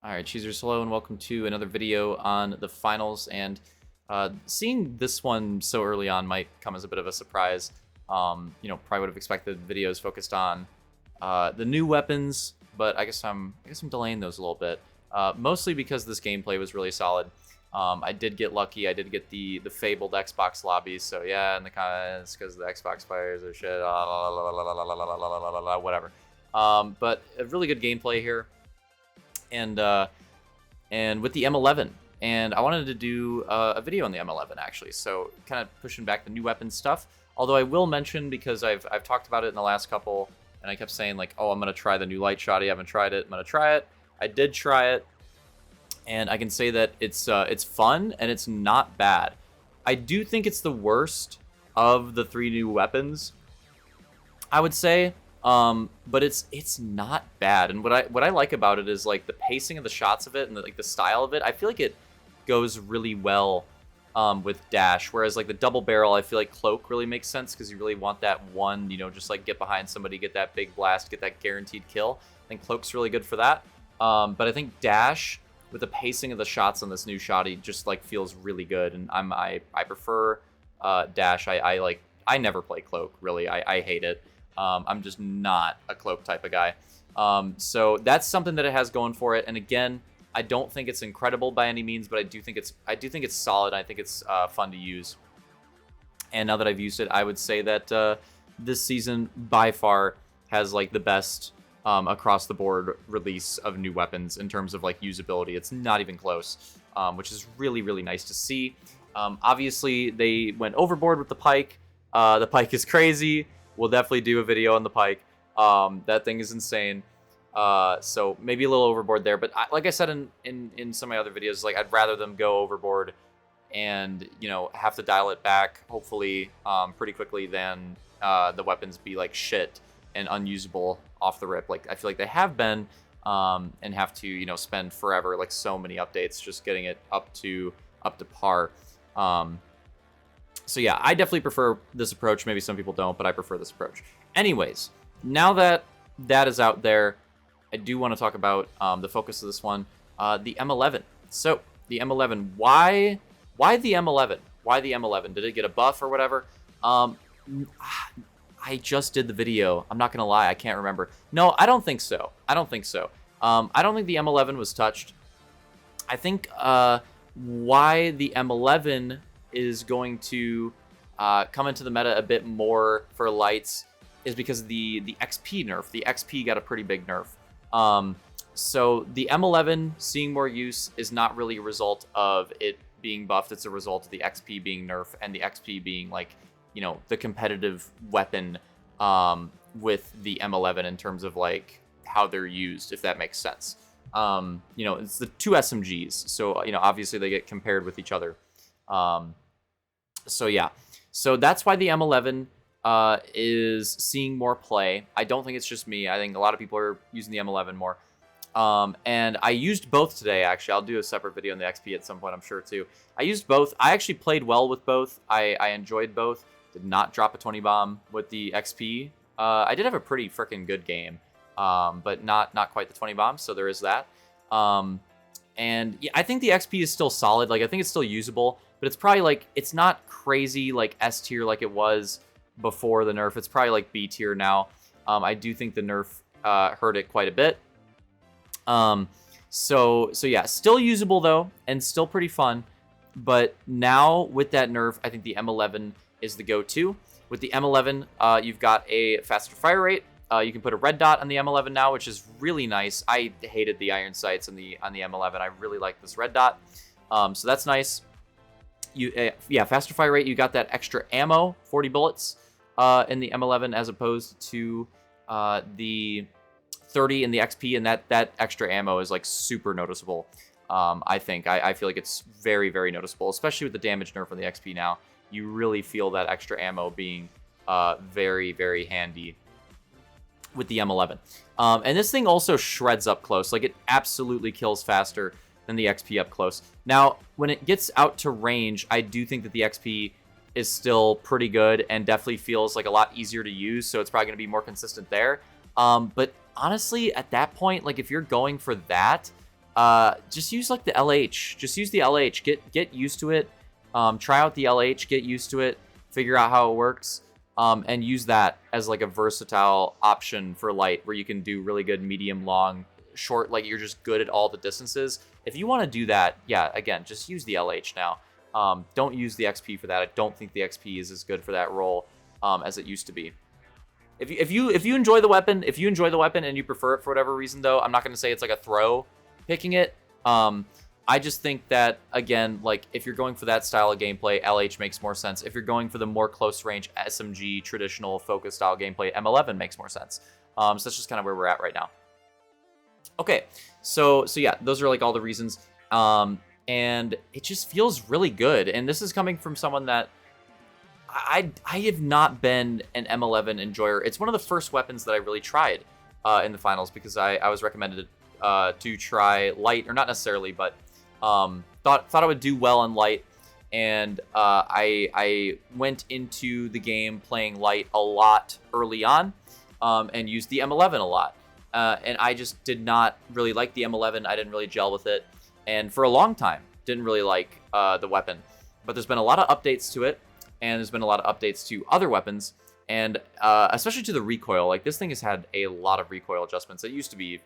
Alright, cheesers, hello and welcome to another video on the finals, and seeing this one so early on might come as a bit of a surprise. Probably would have expected videos focused on the new weapons, but I guess I'm delaying those a little bit. Mostly because this gameplay was really solid. I did get lucky. I did get the fabled Xbox lobbies, so yeah, in the comments, because the Xbox players are shit, whatever. But a really good gameplay here. And with the M11, and I wanted to do a video on the M11 actually, so kind of pushing back the new weapon stuff. Although I will mention, because I've talked about it in the last couple, and I kept saying like, oh, I'm gonna try the new light shotty. I haven't tried it. I'm gonna try it. I did try it, and I can say that it's fun and it's not bad. I do think it's the worst of the three new weapons, I would say. But it's not bad, and what I like about it is like the pacing of the shots of it and the style of it. I feel like it goes really well with dash, whereas like the double barrel, I feel like cloak really makes sense because you really want that one, just like get behind somebody, get that big blast, get that guaranteed kill. I think cloak's really good for that. But I think dash with the pacing of the shots on this new shotty just like feels really good, and I prefer dash. I never play cloak really. I hate it. I'm just not a cloak type of guy. So that's something that it has going for it. And again, I don't think it's incredible by any means, but I do think it's solid. I think it's fun to use. And now that I've used it, I would say that this season by far has like the best across the board release of new weapons in terms of like usability. It's not even close, which is really, really nice to see. Obviously, they went overboard with the pike. The pike is crazy. We'll definitely do a video on the pike. That thing is insane. So maybe a little overboard there, but like I said in some of my other videos, like I'd rather them go overboard and have to dial it back hopefully pretty quickly than the weapons be like shit and unusable off the rip. Like I feel like they have been and have to spend forever, like so many updates just getting it up to par. So yeah, I definitely prefer this approach. Maybe some people don't, but I prefer this approach. Anyways, now that that is out there, I do want to talk about the focus of this one, the M11. So the M11, why the M11? Why the M11? Did it get a buff or whatever? I just did the video. I'm not gonna lie, I can't remember. No, I don't think so. I don't think the M11 was touched. I think why the M11 is going to come into the meta a bit more for lights is because the XP nerf. The XP got a pretty big nerf. So the M11 seeing more use is not really a result of it being buffed. It's a result of the XP being nerfed and the XP being like, the competitive weapon with the M11 in terms of like how they're used, if that makes sense. It's the two SMGs. So, obviously they get compared with each other. So yeah, so that's why the M11 is seeing more play. I don't think it's just me. I think a lot of people are using the M11 more. And I used both today, actually. I'll do a separate video on the XP at some point, I'm sure, too. I used both. I actually played well with both. I enjoyed both. Did not drop a 20 bomb with the XP. I did have a pretty freaking good game, but not quite the 20 bombs, so there is that. And yeah, I think the XP is still solid. Like, I think it's still usable, but it's probably like, it's not crazy like S tier like it was before the nerf. It's probably like B tier now. I do think the nerf hurt it quite a bit. So yeah, still usable though, and still pretty fun. But now with that nerf, I think the M11 is the go-to. With the M11, you've got a faster fire rate. You can put a red dot on the M11 now, which is really nice. I hated the iron sights on the M11. I really like this red dot. So that's nice. Yeah, faster fire rate. You got that extra ammo, 40 bullets in the M11 as opposed to the 30 in the XP, and that extra ammo is like super noticeable. I think I feel like it's very, very noticeable, especially with the damage nerf on the XP now. You really feel that extra ammo being very, very handy with the M11. And this thing also shreds up close. Like, it absolutely kills faster than the XP up close. Now, when it gets out to range, I do think that the XP is still pretty good and definitely feels like a lot easier to use, so it's probably going to be more consistent there. But honestly, at that point, like, if you're going for that, just use like the LH. Just use the LH. Get used to it. Try out the LH. Get used to it. Figure out how it works. And use that as like a versatile option for light, where you can do really good medium, long, short. Like you're just good at all the distances. If you want to do that, yeah, again, just use the LH now. Don't use the XP for that. I don't think the XP is as good for that role as it used to be. If you enjoy the weapon, and you prefer it for whatever reason, though, I'm not going to say it's like a throw picking it. I just think that, again, like if you're going for that style of gameplay, LH makes more sense. If you're going for the more close range SMG traditional focus style gameplay, M11 makes more sense. So that's just kind of where we're at right now. Okay, so yeah, those are like all the reasons. And it just feels really good. And this is coming from someone that I have not been an M11 enjoyer. It's one of the first weapons that I really tried in the finals, because I was recommended to try light, or not necessarily, but thought I would do well on light. And I went into the game playing light a lot early on, and used the M11 a lot. And I just did not really like the M11. I didn't really gel with it. And for a long time, didn't really like the weapon. But there's been a lot of updates to it, and there's been a lot of updates to other weapons, and especially to the recoil. Like, this thing has had a lot of recoil adjustments. It used to be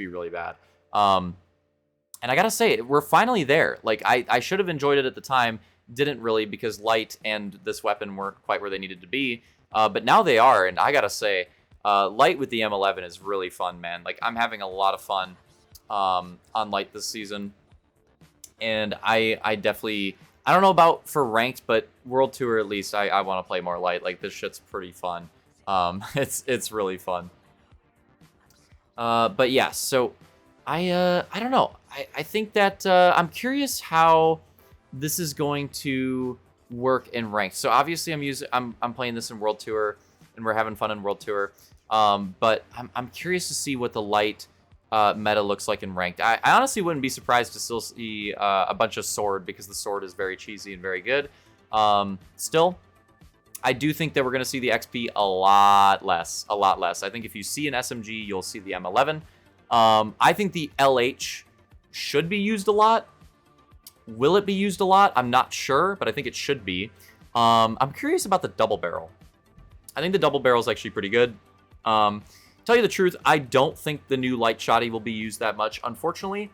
really bad. And I gotta say, we're finally there. Like, I should have enjoyed it at the time, didn't really, because light and this weapon weren't quite where they needed to be. But now they are, and I gotta say, light with the M11 is really fun, man. Like, I'm having a lot of fun on light this season. And I definitely, I don't know about for ranked, but World Tour at least, I want to play more light. Like, this shit's pretty fun. It's really fun. But yeah, so I don't know. I think that I'm curious how this is going to work in ranked. So obviously I'm playing this in World Tour, and we're having fun in World Tour. But I'm curious to see what the light meta looks like in ranked. I honestly wouldn't be surprised to still see a bunch of sword, because the sword is very cheesy and very good. Still, I do think that we're going to see the XP a lot less. I think if you see an SMG, you'll see the M11. I think the LH should be used a lot. Will it be used a lot? I'm not sure, but I think it should be. I'm curious about the double barrel. I think the double barrel is actually pretty good. Tell you the truth, I don't think the new light shotty will be used that much, unfortunately.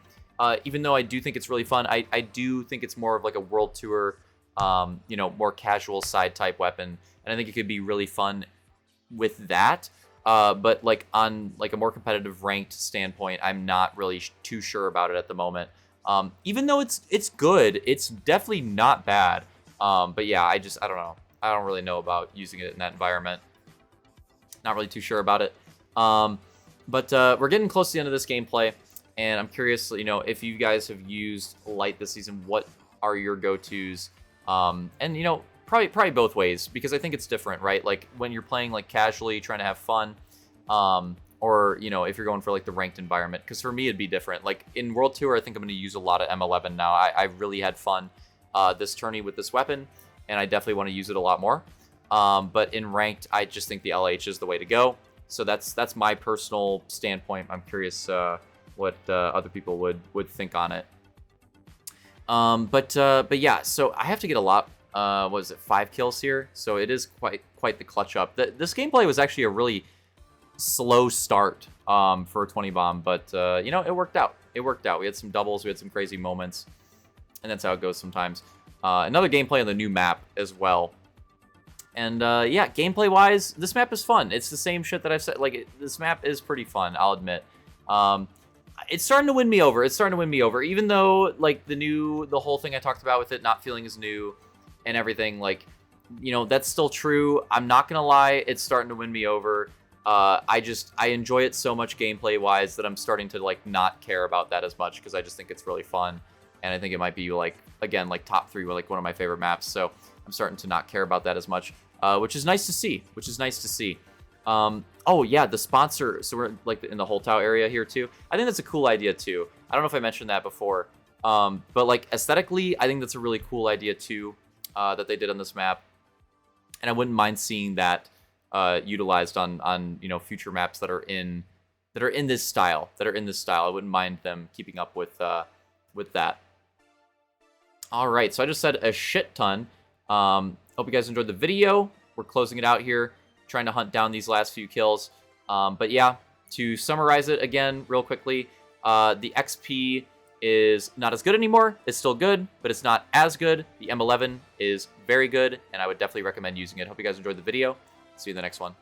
Even though I do think it's really fun, I do think it's more of like a World Tour, more casual side type weapon, and I think it could be really fun with that. But like on like a more competitive ranked standpoint, I'm not really too sure about it at the moment. Even though it's good, it's definitely not bad. But yeah, I don't know. I don't really know about using it in that environment. Not really too sure about it. But we're getting close to the end of this gameplay, and I'm curious, if you guys have used light this season, what are your go-tos? And probably both ways, because I think it's different, right? Like when you're playing like casually, trying to have fun, or if you're going for like the ranked environment. Because for me, it'd be different. Like in World Tour, I think I'm going to use a lot of M11 now. I really had fun this tourney with this weapon, and I definitely want to use it a lot more. But in ranked, I just think the LH is the way to go. So that's my personal standpoint. I'm curious what other people would think on it. But yeah, so I have to get a lot. What is it, 5 kills here? So it is quite the clutch up. This gameplay was actually a really slow start for a 20 bomb, but it worked out. It worked out. We had some doubles, we had some crazy moments, and that's how it goes sometimes. Another gameplay on the new map as well. And yeah, gameplay-wise, this map is fun. It's the same shit that I've said. Like, this map is pretty fun, I'll admit. It's starting to win me over. Even though, like, the whole thing I talked about with it not feeling as new and everything, like, that's still true. I'm not gonna lie, it's starting to win me over. I enjoy it so much gameplay-wise that I'm starting to, like, not care about that as much, because I just think it's really fun. And I think it might be, like, again, like, top 3, like, one of my favorite maps. So I'm starting to not care about that as much. Which is nice to see. Oh yeah, the sponsor. So we're like in the Holtau area here too. I think that's a cool idea too. I don't know if I mentioned that before, but like aesthetically, I think that's a really cool idea too that they did on this map, and I wouldn't mind seeing that utilized on future maps that are in that are in this style. I wouldn't mind them keeping up with that. All right, so I just said a shit ton. Hope you guys enjoyed the video. We're closing it out here, trying to hunt down these last few kills. But yeah, to summarize it again real quickly, the XP is not as good anymore. It's still good, but it's not as good. The M11 is very good, and I would definitely recommend using it. Hope you guys enjoyed the video. See you in the next one.